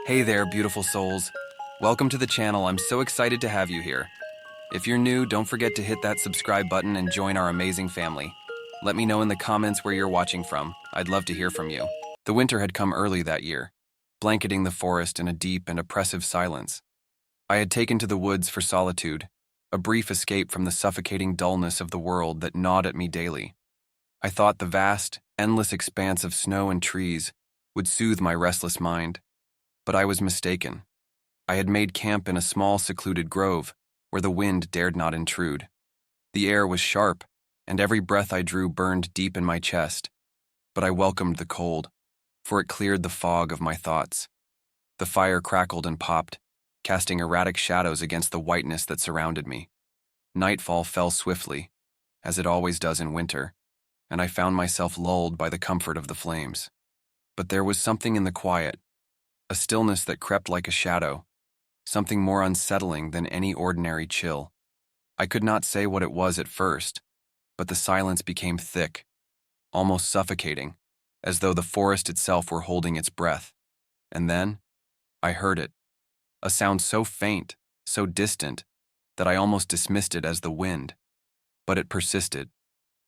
Hey there, beautiful souls. Welcome to the channel. I'm so excited to have you here. If you're new, don't forget to hit that subscribe button and join our amazing family. Let me know in the comments where you're watching from. I'd love to hear from you. The winter had come early that year, blanketing the forest in a deep and oppressive silence. I had taken to the woods for solitude, a brief escape from the suffocating dullness of the world that gnawed at me daily. I thought the vast, endless expanse of snow and trees would soothe my restless mind. But I was mistaken. I had made camp in a small, secluded grove where the wind dared not intrude. The air was sharp, and every breath I drew burned deep in my chest. But I welcomed the cold, for it cleared the fog of my thoughts. The fire crackled and popped, casting erratic shadows against the whiteness that surrounded me. Nightfall fell swiftly, as it always does in winter, and I found myself lulled by the comfort of the flames. But there was something in the quiet, a stillness that crept like a shadow, something more unsettling than any ordinary chill. I could not say what it was at first, but the silence became thick, almost suffocating, as though the forest itself were holding its breath. And then, I heard it, a sound so faint, so distant, that I almost dismissed it as the wind. But it persisted,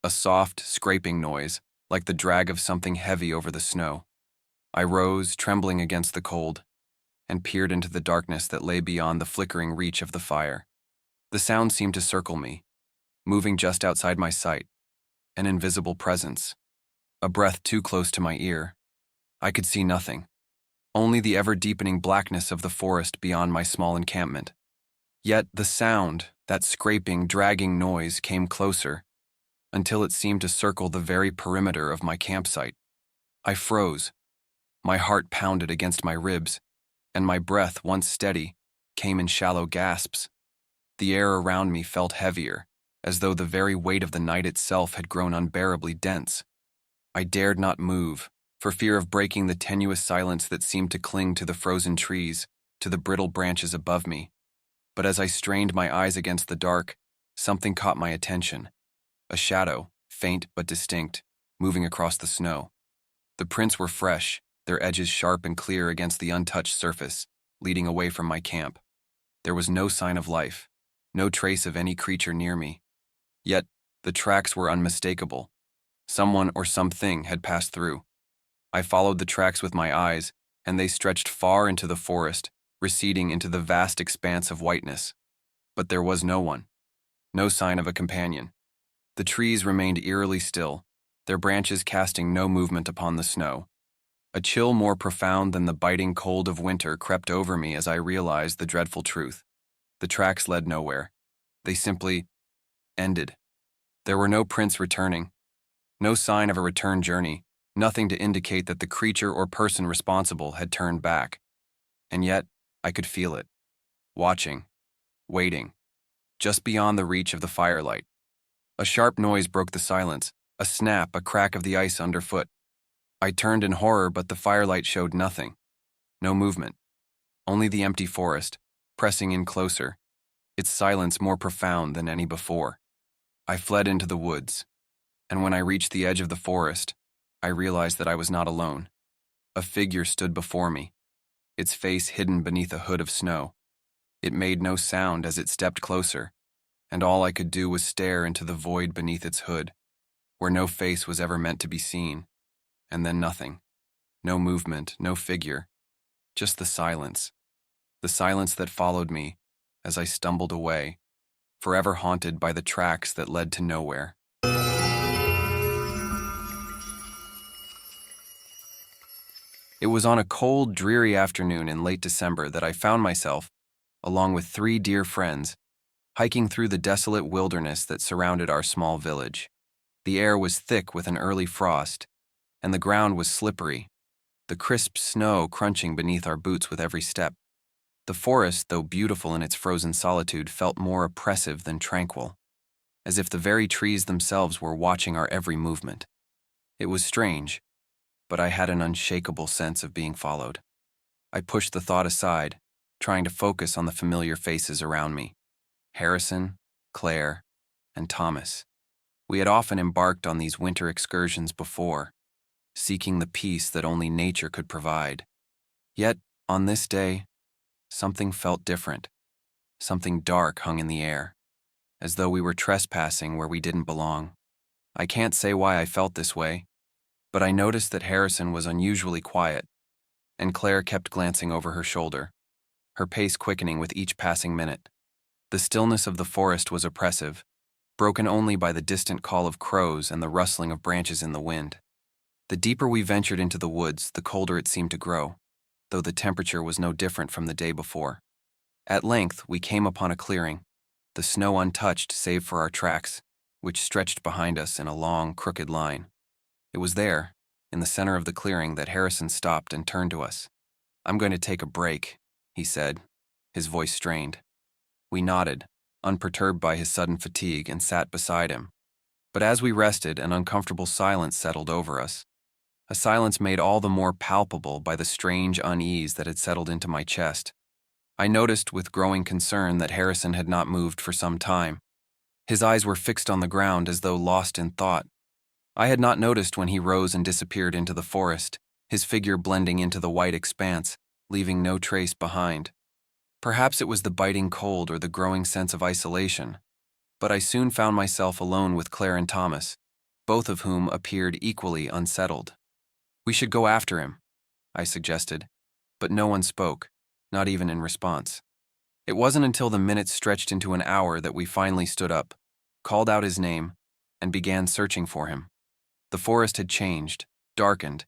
a soft, scraping noise, like the drag of something heavy over the snow. I rose, trembling against the cold, and peered into the darkness that lay beyond the flickering reach of the fire. The sound seemed to circle me, moving just outside my sight, an invisible presence, a breath too close to my ear. I could see nothing, only the ever-deepening blackness of the forest beyond my small encampment. Yet the sound, that scraping, dragging noise, came closer, until it seemed to circle the very perimeter of my campsite. I froze. My heart pounded against my ribs, and my breath, once steady, came in shallow gasps. The air around me felt heavier, as though the very weight of the night itself had grown unbearably dense. I dared not move, for fear of breaking the tenuous silence that seemed to cling to the frozen trees, to the brittle branches above me. But as I strained my eyes against the dark, something caught my attention. A shadow, faint but distinct, moving across the snow. The prints were fresh, their edges sharp and clear against the untouched surface, leading away from my camp. There was no sign of life, no trace of any creature near me. Yet, the tracks were unmistakable. Someone or something had passed through. I followed the tracks with my eyes, and they stretched far into the forest, receding into the vast expanse of whiteness. But there was no one, no sign of a companion. The trees remained eerily still, their branches casting no movement upon the snow. A chill more profound than the biting cold of winter crept over me as I realized the dreadful truth. The tracks led nowhere. They simply ended. There were no prints returning, no sign of a return journey, nothing to indicate that the creature or person responsible had turned back. And yet, I could feel it. Watching, waiting, just beyond the reach of the firelight. A sharp noise broke the silence, a snap, a crack of the ice underfoot. I turned in horror, but the firelight showed nothing. No movement. Only the empty forest, pressing in closer, its silence more profound than any before. I fled into the woods, and when I reached the edge of the forest, I realized that I was not alone. A figure stood before me, its face hidden beneath a hood of snow. It made no sound as it stepped closer, and all I could do was stare into the void beneath its hood, where no face was ever meant to be seen. And then nothing. No movement, no figure. Just the silence. The silence that followed me as I stumbled away, forever haunted by the tracks that led to nowhere. It was on a cold, dreary afternoon in late December that I found myself, along with 3 dear friends, hiking through the desolate wilderness that surrounded our small village. The air was thick with an early frost, and the ground was slippery, the crisp snow crunching beneath our boots with every step. The forest, though beautiful in its frozen solitude, felt more oppressive than tranquil, as if the very trees themselves were watching our every movement. It was strange, but I had an unshakable sense of being followed. I pushed the thought aside, trying to focus on the familiar faces around me. Harrison, Claire, and Thomas. We had often embarked on these winter excursions before, seeking the peace that only nature could provide. Yet, On this day, something felt different. Something dark hung in the air, as though we were trespassing where we didn't belong. I can't say why I felt this way, but I noticed that Harrison was unusually quiet, and Claire kept glancing over her shoulder, her pace quickening with each passing minute. The stillness of the forest was oppressive, broken only by the distant call of crows and the rustling of branches in the wind. The deeper we ventured into the woods, the colder it seemed to grow, though the temperature was no different from the day before. At length, we came upon a clearing, the snow untouched save for our tracks, which stretched behind us in a long, crooked line. It was there, in the center of the clearing, that Harrison stopped and turned to us. "I'm going to take a break," he said, his voice strained. We nodded, unperturbed by his sudden fatigue, and sat beside him. But as we rested, an uncomfortable silence settled over us, a silence made all the more palpable by the strange unease that had settled into my chest. I noticed with growing concern that Harrison had not moved for some time. His eyes were fixed on the ground as though lost in thought. I had not noticed when he rose and disappeared into the forest, his figure blending into the white expanse, leaving no trace behind. Perhaps it was the biting cold or the growing sense of isolation, but I soon found myself alone with Claire and Thomas, both of whom appeared equally unsettled. "We should go after him," I suggested, but no one spoke, not even in response. It wasn't until the minutes stretched into an hour that we finally stood up, called out his name, and began searching for him. The forest had changed, darkened,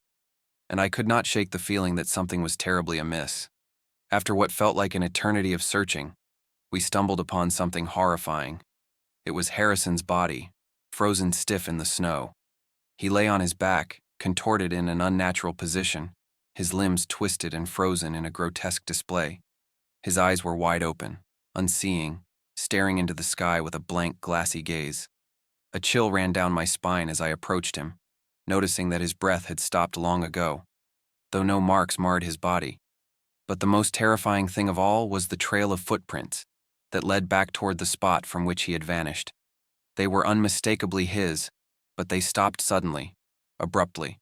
and I could not shake the feeling that something was terribly amiss. After what felt like an eternity of searching, we stumbled upon something horrifying. It was Harrison's body, frozen stiff in the snow. He lay on his back, contorted in an unnatural position, his limbs twisted and frozen in a grotesque display. His eyes were wide open, unseeing, staring into the sky with a blank, glassy gaze. A chill ran down my spine as I approached him, noticing that his breath had stopped long ago, though no marks marred his body. But the most terrifying thing of all was the trail of footprints that led back toward the spot from which he had vanished. They were unmistakably his, but they stopped suddenly, abruptly.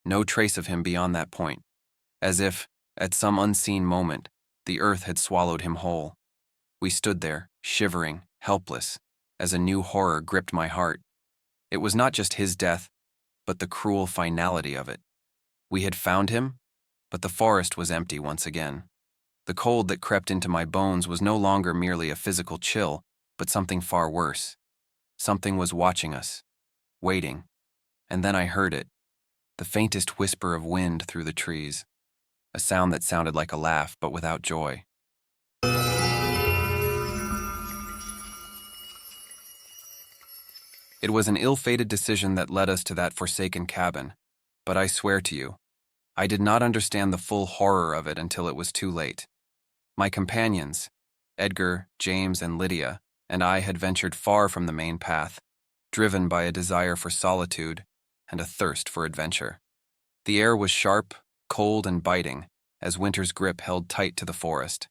No trace of him beyond that point, as if, at some unseen moment, the earth had swallowed him whole. We stood there, shivering, helpless, as a new horror gripped my heart. It was not just his death, but the cruel finality of it. We had found him, but the forest was empty once again. The cold that crept into my bones was no longer merely a physical chill, but something far worse. Something was watching us, waiting, and then I heard it, the faintest whisper of wind through the trees, a sound that sounded like a laugh but without joy. It was an ill-fated decision that led us to that forsaken cabin, but I swear to you, I did not understand the full horror of it until it was too late. My companions, Edgar, James, and Lydia, and I had ventured far from the main path, driven by a desire for solitude and a thirst for adventure. The air was sharp, cold, and biting, as winter's grip held tight to the forest.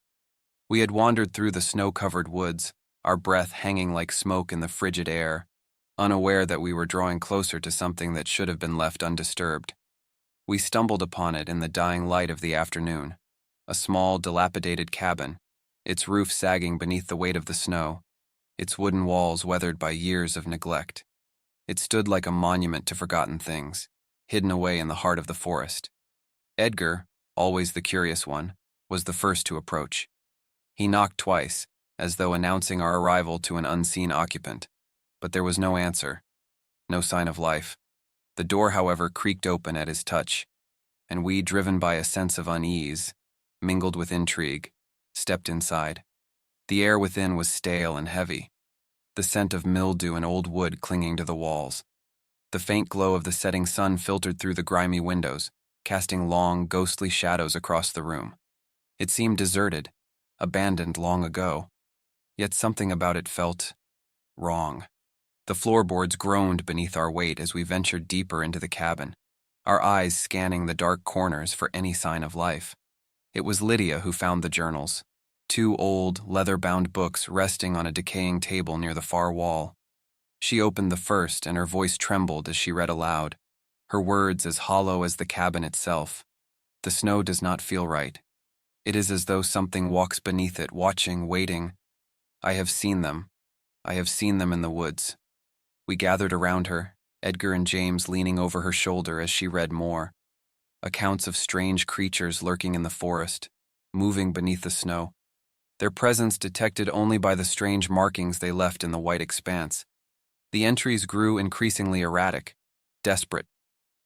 We had wandered through the snow-covered woods, our breath hanging like smoke in the frigid air, unaware that we were drawing closer to something that should have been left undisturbed. We stumbled upon it in the dying light of the afternoon, a small, dilapidated cabin, its roof sagging beneath the weight of the snow, its wooden walls weathered by years of neglect. It stood like a monument to forgotten things, hidden away in the heart of the forest. Edgar, always the curious one, was the first to approach. He knocked twice, as though announcing our arrival to an unseen occupant, but there was no answer, no sign of life. The door, however, creaked open at his touch, and we, driven by a sense of unease, mingled with intrigue, stepped inside. The air within was stale and heavy, the scent of mildew and old wood clinging to the walls. The faint glow of the setting sun filtered through the grimy windows, casting long, ghostly shadows across the room. It seemed deserted, abandoned long ago, yet something about it felt wrong. The floorboards groaned beneath our weight as we ventured deeper into the cabin, our eyes scanning the dark corners for any sign of life. It was Lydia who found the journals, two old, leather-bound books resting on a decaying table near the far wall. She opened the first, and her voice trembled as she read aloud, her words as hollow as the cabin itself. "The snow does not feel right. It is as though something walks beneath it, watching, waiting. I have seen them. I have seen them in the woods. We gathered around her, Edgar and James leaning over her shoulder as she read more. Accounts of strange creatures lurking in the forest, moving beneath the snow, their presence detected only by the strange markings they left in the white expanse. The entries grew increasingly erratic, desperate,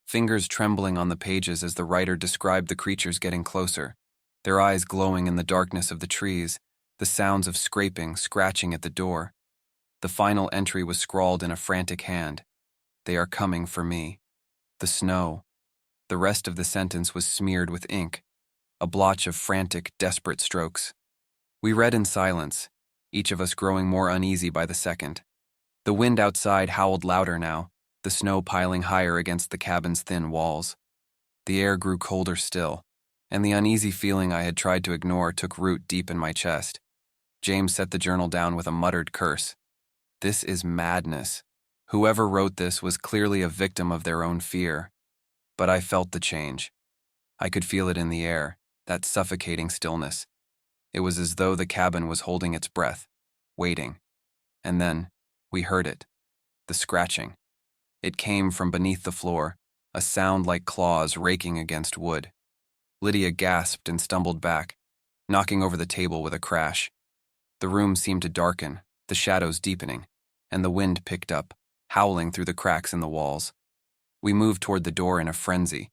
fingers trembling on the pages as the writer described the creatures getting closer, their eyes glowing in the darkness of the trees, the sounds of scraping, scratching at the door. The final entry was scrawled in a frantic hand. "They are coming for me. The snow." The rest of the sentence was smeared with ink, a blotch of frantic, desperate strokes. We read in silence, each of us growing more uneasy by the second. The wind outside howled louder now, the snow piling higher against the cabin's thin walls. The air grew colder still, and the uneasy feeling I had tried to ignore took root deep in my chest. James set the journal down with a muttered curse. This is madness. Whoever wrote this was clearly a victim of their own fear. But I felt the change. I could feel it in the air, that suffocating stillness. It was as though the cabin was holding its breath, waiting. And then, we heard it. The scratching. It came from beneath the floor, a sound like claws raking against wood. Lydia gasped and stumbled back, knocking over the table with a crash. The room seemed to darken, the shadows deepening, and the wind picked up, howling through the cracks in the walls. We moved toward the door in a frenzy,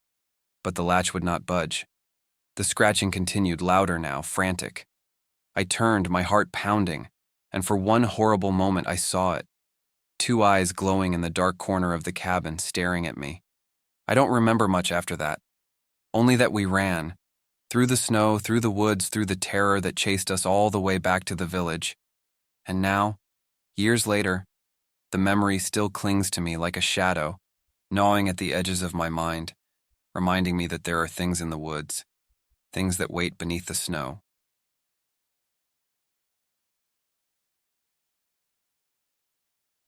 but the latch would not budge. The scratching continued, louder now, frantic. I turned, my heart pounding, and for one horrible moment I saw it. Two eyes glowing in the dark corner of the cabin, staring at me. I don't remember much after that. Only that we ran. Through the snow, through the woods, through the terror that chased us all the way back to the village. And now, years later, the memory still clings to me like a shadow, gnawing at the edges of my mind, reminding me that there are things in the woods, things that wait beneath the snow.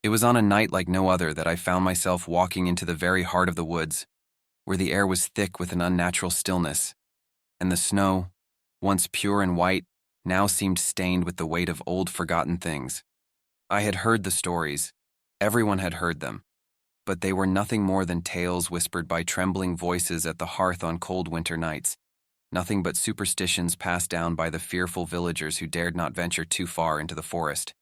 It was on a night like no other that I found myself walking into the very heart of the woods, where the air was thick with an unnatural stillness, and the snow, once pure and white, now seemed stained with the weight of old forgotten things. I had heard the stories. Everyone had heard them. But they were nothing more than tales whispered by trembling voices at the hearth on cold winter nights, nothing but superstitions passed down by the fearful villagers who dared not venture too far into the forest.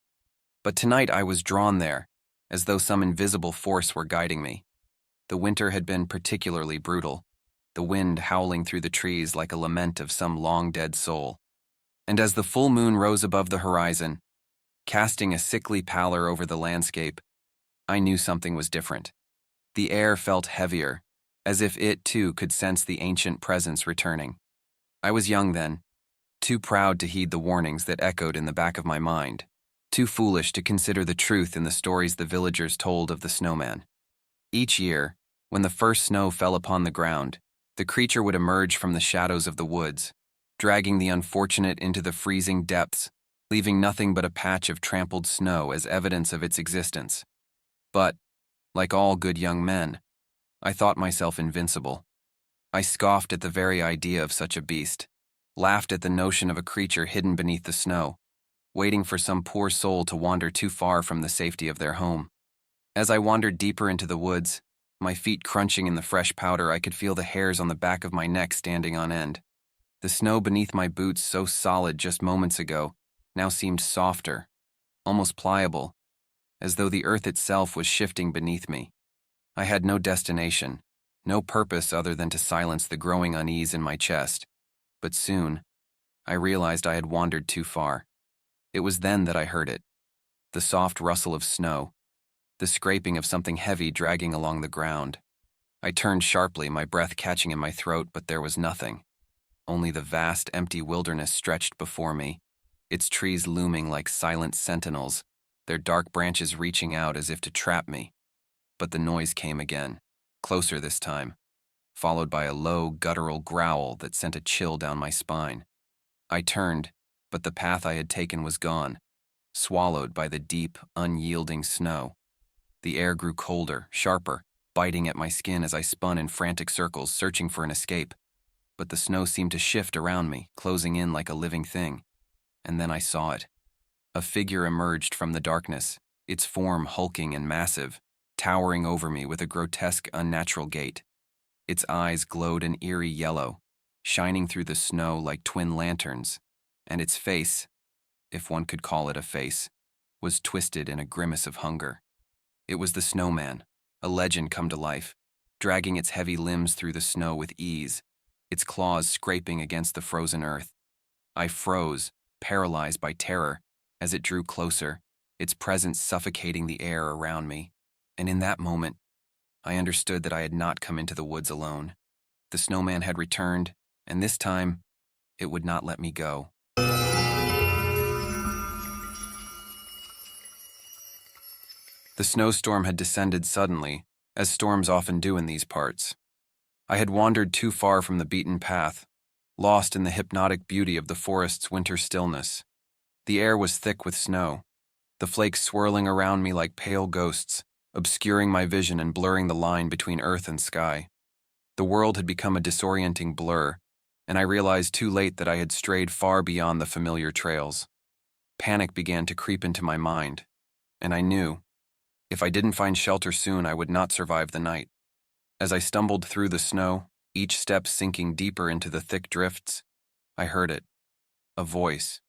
But tonight I was drawn there, as though some invisible force were guiding me. The winter had been particularly brutal, the wind howling through the trees like a lament of some long-dead soul. And as the full moon rose above the horizon, casting a sickly pallor over the landscape, I knew something was different. The air felt heavier, as if it, too, could sense the ancient presence returning. I was young then, too proud to heed the warnings that echoed in the back of my mind, too foolish to consider the truth in the stories the villagers told of the snowman. Each year, when the first snow fell upon the ground, the creature would emerge from the shadows of the woods, dragging the unfortunate into the freezing depths, leaving nothing but a patch of trampled snow as evidence of its existence. But, like all good young men, I thought myself invincible. I scoffed at the very idea of such a beast, laughed at the notion of a creature hidden beneath the snow, waiting for some poor soul to wander too far from the safety of their home. As I wandered deeper into the woods, my feet crunching in the fresh powder, I could feel the hairs on the back of my neck standing on end. The snow beneath my boots, so solid just moments ago, now seemed softer, almost pliable, as though the earth itself was shifting beneath me. I had no destination, no purpose other than to silence the growing unease in my chest. But soon, I realized I had wandered too far. It was then that I heard it. The soft rustle of snow, the scraping of something heavy dragging along the ground. I turned sharply, my breath catching in my throat, but there was nothing. Only the vast, empty wilderness stretched before me, its trees looming like silent sentinels, their dark branches reaching out as if to trap me. But the noise came again, closer this time, followed by a low, guttural growl that sent a chill down my spine. I turned, but the path I had taken was gone, swallowed by the deep, unyielding snow. The air grew colder, sharper, biting at my skin as I spun in frantic circles, searching for an escape. but the snow seemed to shift around me, closing in like a living thing. And then I saw it. A figure emerged from the darkness, its form hulking and massive, towering over me with a grotesque, unnatural gait. Its eyes glowed an eerie yellow, shining through the snow like twin lanterns, and its face, if one could call it a face, was twisted in a grimace of hunger. It was the snowman, a legend come to life, dragging its heavy limbs through the snow with ease, its claws scraping against the frozen earth. I froze, paralyzed by terror, as it drew closer, its presence suffocating the air around me. And in that moment, I understood that I had not come into the woods alone. The snowman had returned, and this time, it would not let me go. The snowstorm had descended suddenly, as storms often do in these parts. I had wandered too far from the beaten path, lost in the hypnotic beauty of the forest's winter stillness. The air was thick with snow, the flakes swirling around me like pale ghosts, obscuring my vision and blurring the line between earth and sky. The world had become a disorienting blur, and I realized too late that I had strayed far beyond the familiar trails. Panic began to creep into my mind, and I knew, if I didn't find shelter soon, I would not survive the night. As I stumbled through the snow, each step sinking deeper into the thick drifts, I heard it. A voice,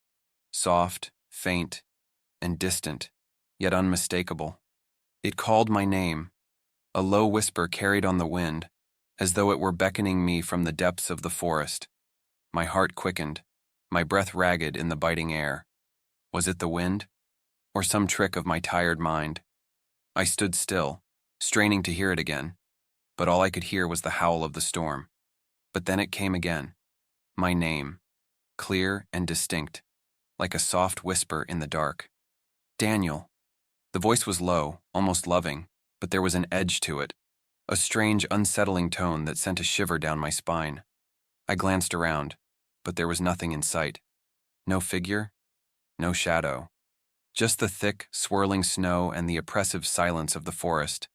soft, faint, and distant, yet unmistakable. It called my name, a low whisper carried on the wind, as though it were beckoning me from the depths of the forest. My heart quickened, my breath ragged in the biting air. Was it the wind, or some trick of my tired mind? I stood still, straining to hear it again, but all I could hear was the howl of the storm. But then it came again. My name, clear and distinct, like a soft whisper in the dark. Daniel. The voice was low, almost loving, but there was an edge to it, a strange, unsettling tone that sent a shiver down my spine. I glanced around, but there was nothing in sight. No figure, no shadow. Just the thick, swirling snow and the oppressive silence of the forest.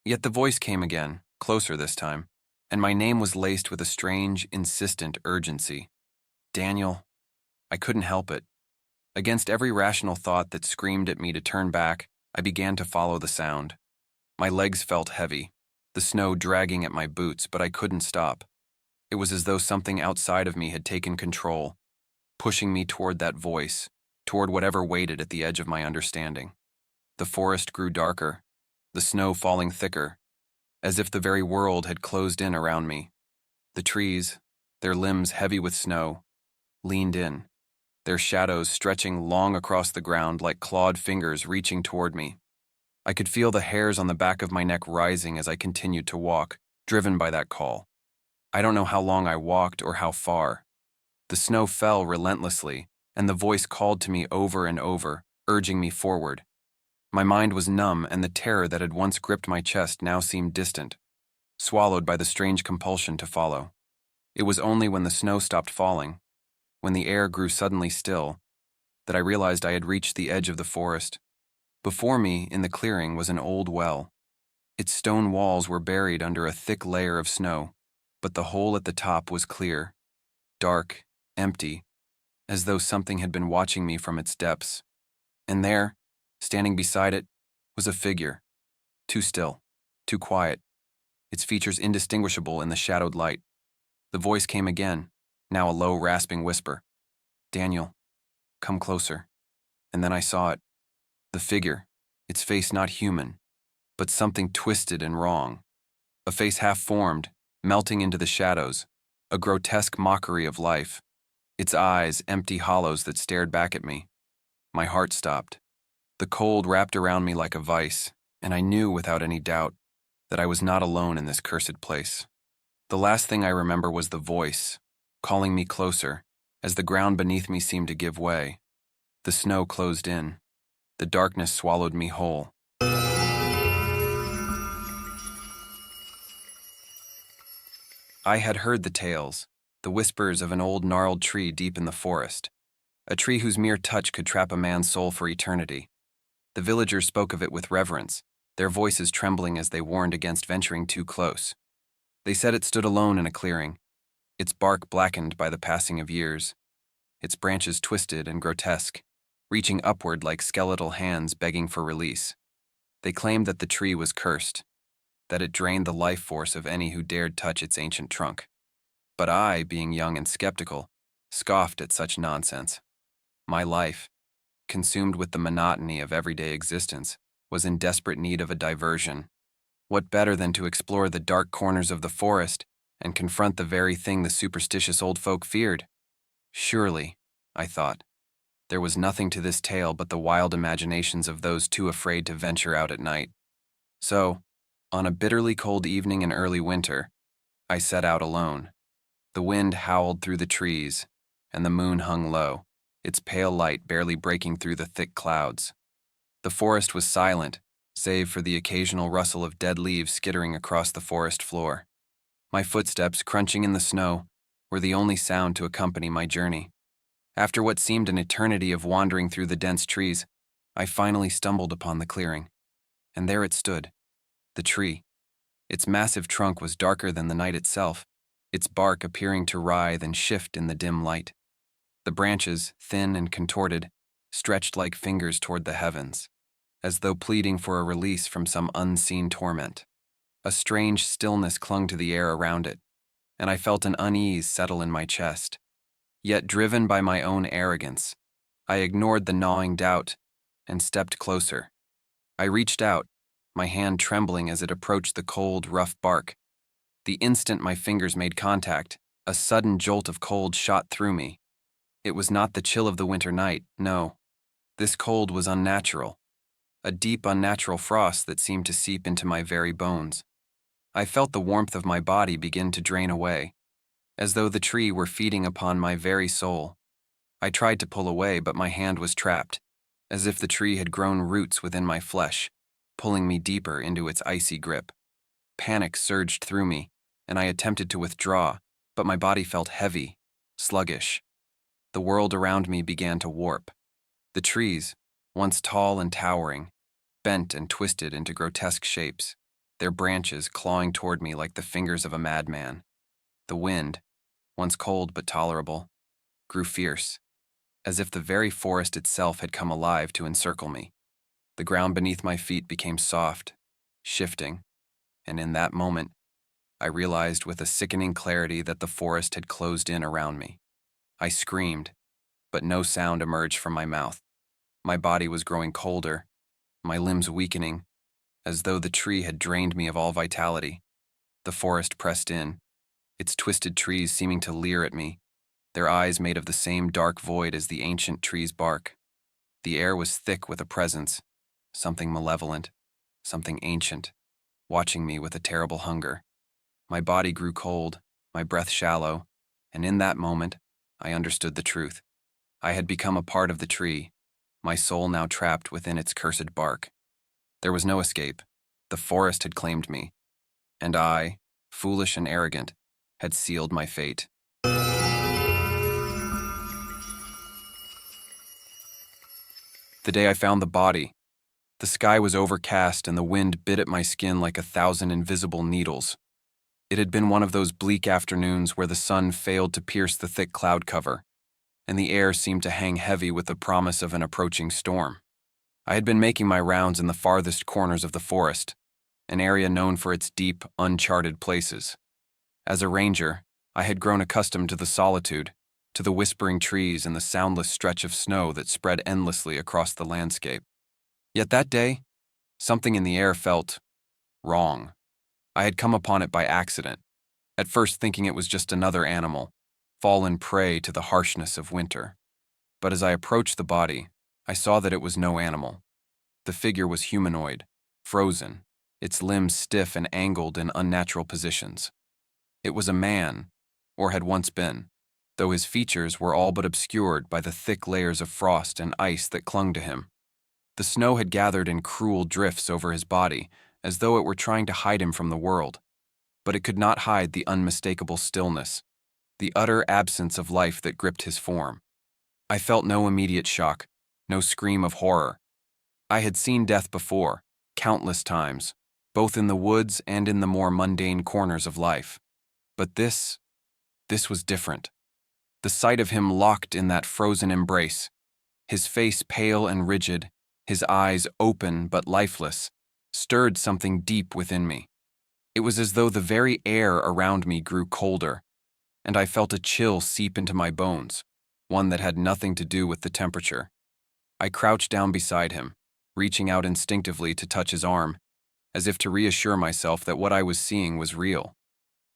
Yet the voice came again, closer this time, and my name was laced with a strange, insistent urgency. Daniel. I couldn't help it. Against every rational thought that screamed at me to turn back, I began to follow the sound. My legs felt heavy, the snow dragging at my boots, but I couldn't stop. It was as though something outside of me had taken control, pushing me toward that voice, toward whatever waited at the edge of my understanding. The forest grew darker, the snow falling thicker, as if the very world had closed in around me. The trees, their limbs heavy with snow, leaned in, their shadows stretching long across the ground like clawed fingers reaching toward me. I could feel the hairs on the back of my neck rising as I continued to walk, driven by that call. I don't know how long I walked or how far. The snow fell relentlessly, and the voice called to me over and over, urging me forward. My mind was numb, and the terror that had once gripped my chest now seemed distant, swallowed by the strange compulsion to follow. It was only when the snow stopped falling, when the air grew suddenly still, that I realized I had reached the edge of the forest. Before me, in the clearing, was an old well. Its stone walls were buried under a thick layer of snow, but the hole at the top was clear, dark, empty, as though something had been watching me from its depths. And there, standing beside it, was a figure, too still, too quiet, its features indistinguishable in the shadowed light. The voice came again, now a low, rasping whisper. Daniel, come closer. And then I saw it. The figure, its face not human, but something twisted and wrong. A face half-formed, melting into the shadows, a grotesque mockery of life. Its eyes empty hollows that stared back at me. My heart stopped. The cold wrapped around me like a vice, and I knew without any doubt that I was not alone in this cursed place. The last thing I remember was the voice, calling me closer, as the ground beneath me seemed to give way. The snow closed in. The darkness swallowed me whole. I had heard the tales, the whispers of an old gnarled tree deep in the forest, a tree whose mere touch could trap a man's soul for eternity. The villagers spoke of it with reverence, their voices trembling as they warned against venturing too close. They said it stood alone in a clearing, its bark blackened by the passing of years, its branches twisted and grotesque, reaching upward like skeletal hands begging for release. They claimed that the tree was cursed, that it drained the life force of any who dared touch its ancient trunk. But I, being young and skeptical, scoffed at such nonsense. My life, consumed with the monotony of everyday existence, was in desperate need of a diversion. What better than to explore the dark corners of the forest and confront the very thing the superstitious old folk feared? Surely, I thought, there was nothing to this tale but the wild imaginations of those too afraid to venture out at night. So, on a bitterly cold evening in early winter, I set out alone. The wind howled through the trees, and the moon hung low, its pale light barely breaking through the thick clouds. The forest was silent, save for the occasional rustle of dead leaves skittering across the forest floor. My footsteps, crunching in the snow, were the only sound to accompany my journey. After what seemed an eternity of wandering through the dense trees, I finally stumbled upon the clearing. And there it stood, the tree. Its massive trunk was darker than the night itself, its bark appearing to writhe and shift in the dim light. The branches, thin and contorted, stretched like fingers toward the heavens, as though pleading for a release from some unseen torment. A strange stillness clung to the air around it, and I felt an unease settle in my chest. Yet driven by my own arrogance, I ignored the gnawing doubt and stepped closer. I reached out, my hand trembling as it approached the cold, rough bark. The instant my fingers made contact, a sudden jolt of cold shot through me. It was not the chill of the winter night, no. This cold was unnatural, a deep, unnatural frost that seemed to seep into my very bones. I felt the warmth of my body begin to drain away, as though the tree were feeding upon my very soul. I tried to pull away, but my hand was trapped, as if the tree had grown roots within my flesh, pulling me deeper into its icy grip. Panic surged through me, and I attempted to withdraw, but my body felt heavy, sluggish. The world around me began to warp. The trees, once tall and towering, bent and twisted into grotesque shapes, their branches clawing toward me like the fingers of a madman. The wind, once cold but tolerable, grew fierce, as if the very forest itself had come alive to encircle me. The ground beneath my feet became soft, shifting, and in that moment, I realized with a sickening clarity that the forest had closed in around me. I screamed, but no sound emerged from my mouth. My body was growing colder, my limbs weakening, as though the tree had drained me of all vitality. The forest pressed in, its twisted trees seeming to leer at me, their eyes made of the same dark void as the ancient tree's bark. The air was thick with a presence, something malevolent, something ancient, watching me with a terrible hunger. My body grew cold, my breath shallow, and in that moment, I understood the truth. I had become a part of the tree, my soul now trapped within its cursed bark. There was no escape. The forest had claimed me, and I, foolish and arrogant, had sealed my fate. The day I found the body, the sky was overcast and the wind bit at my skin like 1,000 invisible needles. It had been one of those bleak afternoons where the sun failed to pierce the thick cloud cover, and the air seemed to hang heavy with the promise of an approaching storm. I had been making my rounds in the farthest corners of the forest, an area known for its deep, uncharted places. As a ranger, I had grown accustomed to the solitude, to the whispering trees and the soundless stretch of snow that spread endlessly across the landscape. Yet that day, something in the air felt wrong. I had come upon it by accident, at first thinking it was just another animal, fallen prey to the harshness of winter. But as I approached the body, I saw that it was no animal. The figure was humanoid, frozen, its limbs stiff and angled in unnatural positions. It was a man, or had once been, though his features were all but obscured by the thick layers of frost and ice that clung to him. The snow had gathered in cruel drifts over his body, as though it were trying to hide him from the world. But it could not hide the unmistakable stillness, the utter absence of life that gripped his form. I felt no immediate shock, no scream of horror. I had seen death before, countless times, both in the woods and in the more mundane corners of life. But this This was different. The sight of him locked in that frozen embrace, his face pale and rigid, his eyes open but lifeless, stirred something deep within me. It was as though the very air around me grew colder, and I felt a chill seep into my bones, one that had nothing to do with the temperature. I crouched down beside him, reaching out instinctively to touch his arm, as if to reassure myself that what I was seeing was real.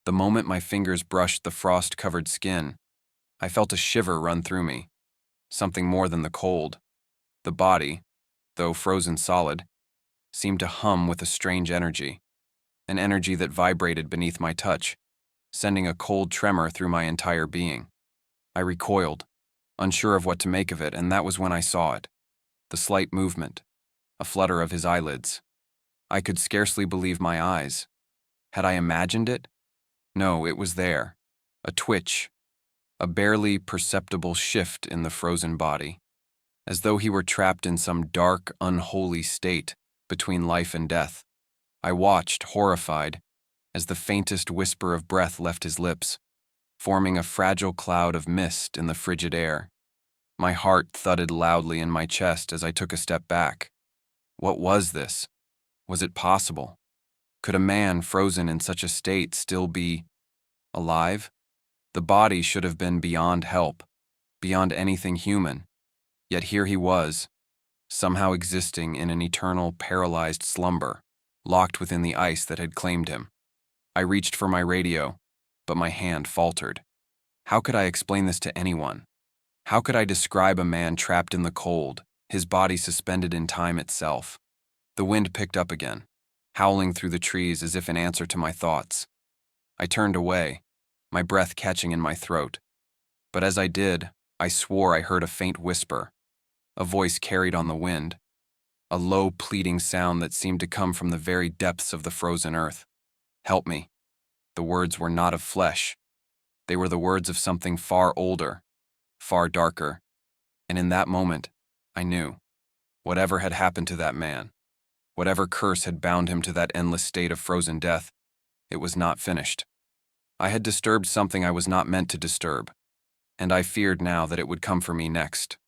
The moment my fingers brushed the frost-covered skin, I felt a shiver run through me, something more than the cold. The body, though frozen solid, seemed to hum with a strange energy, an energy that vibrated beneath my touch, sending a cold tremor through my entire being. I recoiled, unsure of what to make of it, and that was when I saw it. The slight movement, a flutter of his eyelids. I could scarcely believe my eyes. Had I imagined it? No, it was there. A twitch, a barely perceptible shift in the frozen body, as though he were trapped in some dark, unholy state between life and death. I watched, horrified, as the faintest whisper of breath left his lips, forming a fragile cloud of mist in the frigid air. My heart thudded loudly in my chest as I took a step back. What was this? Was it possible? Could a man frozen in such a state still be alive? The body should have been beyond help, beyond anything human. Yet here he was, somehow existing in an eternal, paralyzed slumber, locked within the ice that had claimed him. I reached for my radio, but my hand faltered. How could I explain this to anyone? How could I describe a man trapped in the cold, his body suspended in time itself? The wind picked up again, howling through the trees as if in answer to my thoughts. I turned away, my breath catching in my throat. But as I did, I swore I heard a faint whisper, a voice carried on the wind, a low, pleading sound that seemed to come from the very depths of the frozen earth. Help me. The words were not of flesh. They were the words of something far older, far darker, and in that moment, I knew. Whatever had happened to that man, whatever curse had bound him to that endless state of frozen death, it was not finished. I had disturbed something I was not meant to disturb, and I feared now that it would come for me next.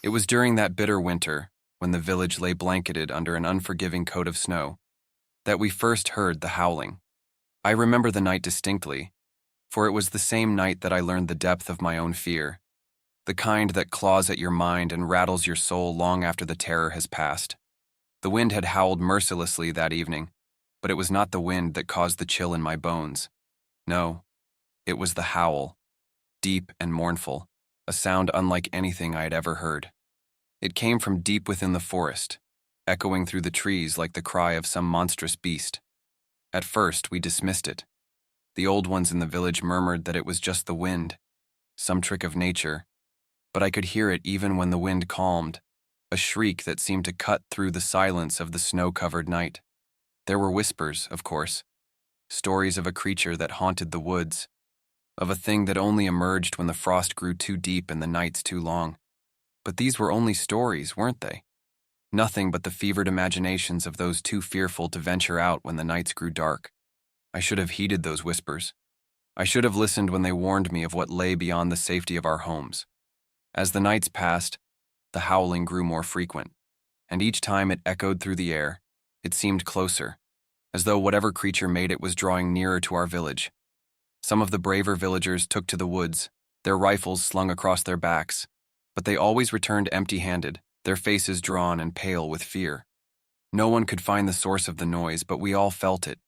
It was during that bitter winter, when the village lay blanketed under an unforgiving coat of snow, that we first heard the howling. I remember the night distinctly, for it was the same night that I learned the depth of my own fear, the kind that claws at your mind and rattles your soul long after the terror has passed. The wind had howled mercilessly that evening, but it was not the wind that caused the chill in my bones. No, it was the howl, deep and mournful, a sound unlike anything I had ever heard. It came from deep within the forest, echoing through the trees like the cry of some monstrous beast. At first, we dismissed it. The old ones in the village murmured that it was just the wind, some trick of nature, but I could hear it even when the wind calmed, a shriek that seemed to cut through the silence of the snow-covered night. There were whispers, of course, stories of a creature that haunted the woods, of a thing that only emerged when the frost grew too deep and the nights too long. But these were only stories, weren't they? Nothing but the fevered imaginations of those too fearful to venture out when the nights grew dark. I should have heeded those whispers. I should have listened when they warned me of what lay beyond the safety of our homes. As the nights passed, the howling grew more frequent, and each time it echoed through the air, it seemed closer, as though whatever creature made it was drawing nearer to our village. Some of the braver villagers took to the woods, their rifles slung across their backs, but they always returned empty-handed, their faces drawn and pale with fear. No one could find the source of the noise, but we all felt it,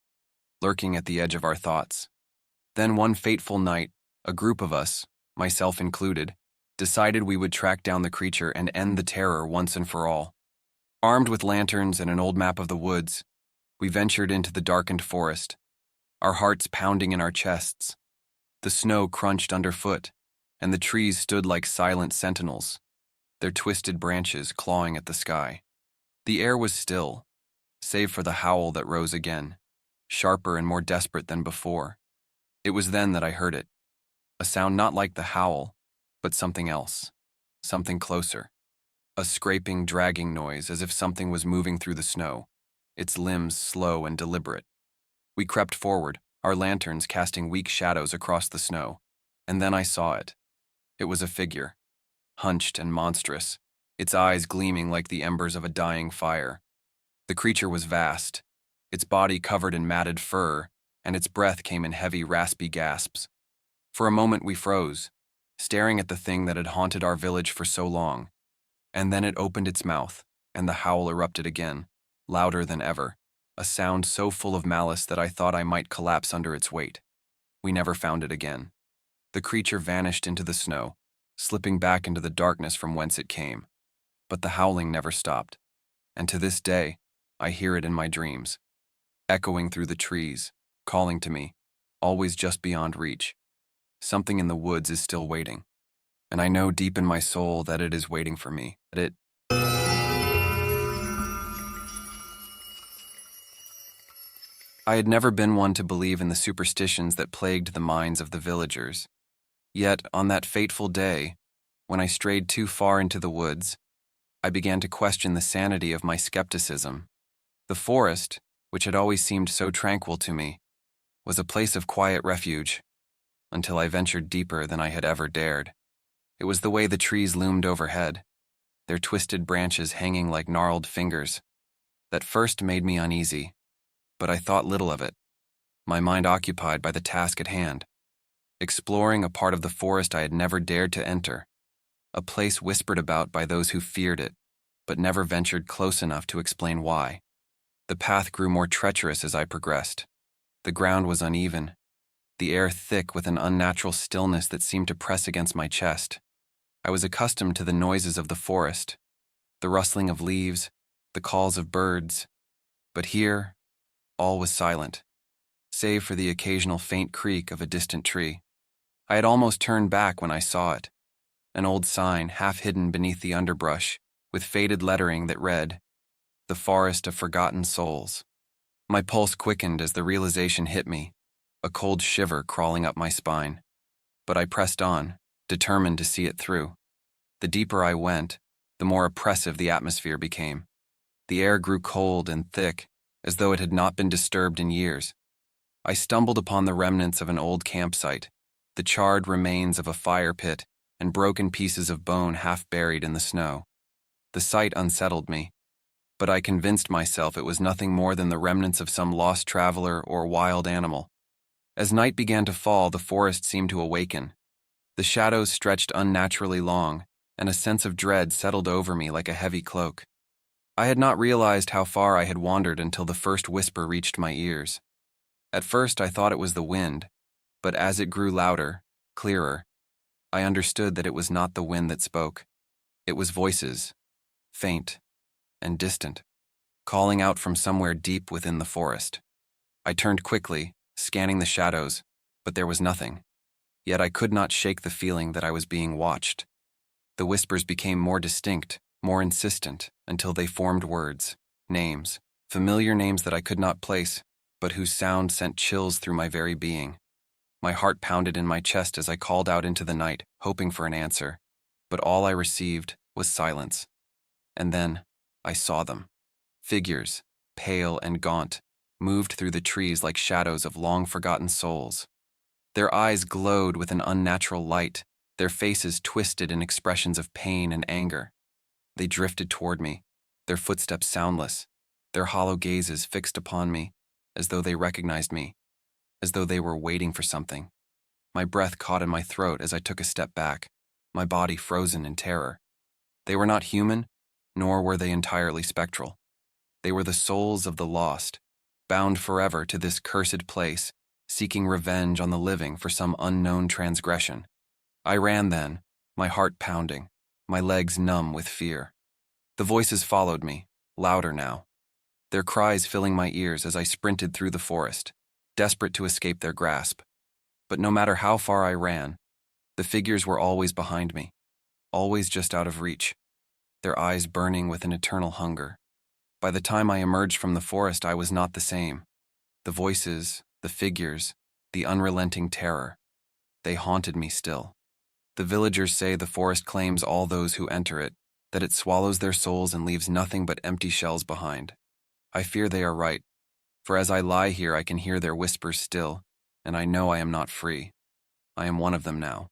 lurking at the edge of our thoughts. Then one fateful night, a group of us, myself included, decided we would track down the creature and end the terror once and for all. Armed with lanterns and an old map of the woods, we ventured into the darkened forest, our hearts pounding in our chests. The snow crunched underfoot, and the trees stood like silent sentinels, their twisted branches clawing at the sky. The air was still, save for the howl that rose again, sharper and more desperate than before. It was then that I heard it, a sound not like the howl, but something else, something closer. A scraping, dragging noise as if something was moving through the snow, its limbs slow and deliberate. We crept forward, our lanterns casting weak shadows across the snow, and then I saw it. It was a figure, hunched and monstrous, its eyes gleaming like the embers of a dying fire. The creature was vast, its body covered in matted fur, and its breath came in heavy, raspy gasps. For a moment we froze, staring at the thing that had haunted our village for so long. And then it opened its mouth, and the howl erupted again, louder than ever, a sound so full of malice that I thought I might collapse under its weight. We never found it again. The creature vanished into the snow, slipping back into the darkness from whence it came. But the howling never stopped, and to this day, I hear it in my dreams, echoing through the trees, calling to me, always just beyond reach. Something in the woods is still waiting, and I know deep in my soul that it is waiting for me, I had never been one to believe in the superstitions that plagued the minds of the villagers. Yet, on that fateful day, when I strayed too far into the woods, I began to question the sanity of my skepticism. The forest, which had always seemed so tranquil to me, was a place of quiet refuge, until I ventured deeper than I had ever dared. It was the way the trees loomed overhead, their twisted branches hanging like gnarled fingers, that first made me uneasy, but I thought little of it, my mind occupied by the task at hand, exploring a part of the forest I had never dared to enter, a place whispered about by those who feared it, but never ventured close enough to explain why. The path grew more treacherous as I progressed. The ground was uneven, the air thick with an unnatural stillness that seemed to press against my chest. I was accustomed to the noises of the forest, the rustling of leaves, the calls of birds, but here, all was silent, save for the occasional faint creak of a distant tree. I had almost turned back when I saw it, an old sign half hidden beneath the underbrush, with faded lettering that read, "The Forest of Forgotten Souls." My pulse quickened as the realization hit me, a cold shiver crawling up my spine. But I pressed on, determined to see it through. The deeper I went, the more oppressive the atmosphere became. The air grew cold and thick, as though it had not been disturbed in years. I stumbled upon the remnants of an old campsite, the charred remains of a fire pit, and broken pieces of bone half buried in the snow. The sight unsettled me, but I convinced myself it was nothing more than the remnants of some lost traveler or wild animal. As night began to fall, the forest seemed to awaken. The shadows stretched unnaturally long, and a sense of dread settled over me like a heavy cloak. I had not realized how far I had wandered until the first whisper reached my ears. At first I thought it was the wind, but as it grew louder, clearer, I understood that it was not the wind that spoke. It was voices, faint and distant, calling out from somewhere deep within the forest. I turned quickly, scanning the shadows, but there was nothing. Yet I could not shake the feeling that I was being watched. The whispers became more distinct, more insistent, until they formed words, names, familiar names that I could not place, but whose sound sent chills through my very being. My heart pounded in my chest as I called out into the night, hoping for an answer, but all I received was silence. And then I saw them. Figures, pale and gaunt, moved through the trees like shadows of long-forgotten souls. Their eyes glowed with an unnatural light, their faces twisted in expressions of pain and anger. They drifted toward me, their footsteps soundless, their hollow gazes fixed upon me, as though they recognized me, as though they were waiting for something. My breath caught in my throat as I took a step back, my body frozen in terror. They were not human, nor were they entirely spectral. They were the souls of the lost, bound forever to this cursed place, seeking revenge on the living for some unknown transgression. I ran then, my heart pounding, my legs numb with fear. The voices followed me, louder now, their cries filling my ears as I sprinted through the forest, desperate to escape their grasp. But no matter how far I ran, the figures were always behind me, always just out of reach, their eyes burning with an eternal hunger. By the time I emerged from the forest, I was not the same. The voices, the figures, the unrelenting terror, they haunted me still. The villagers say the forest claims all those who enter it, that it swallows their souls and leaves nothing but empty shells behind. I fear they are right, for as I lie here I can hear their whispers still, and I know I am not free. I am one of them now.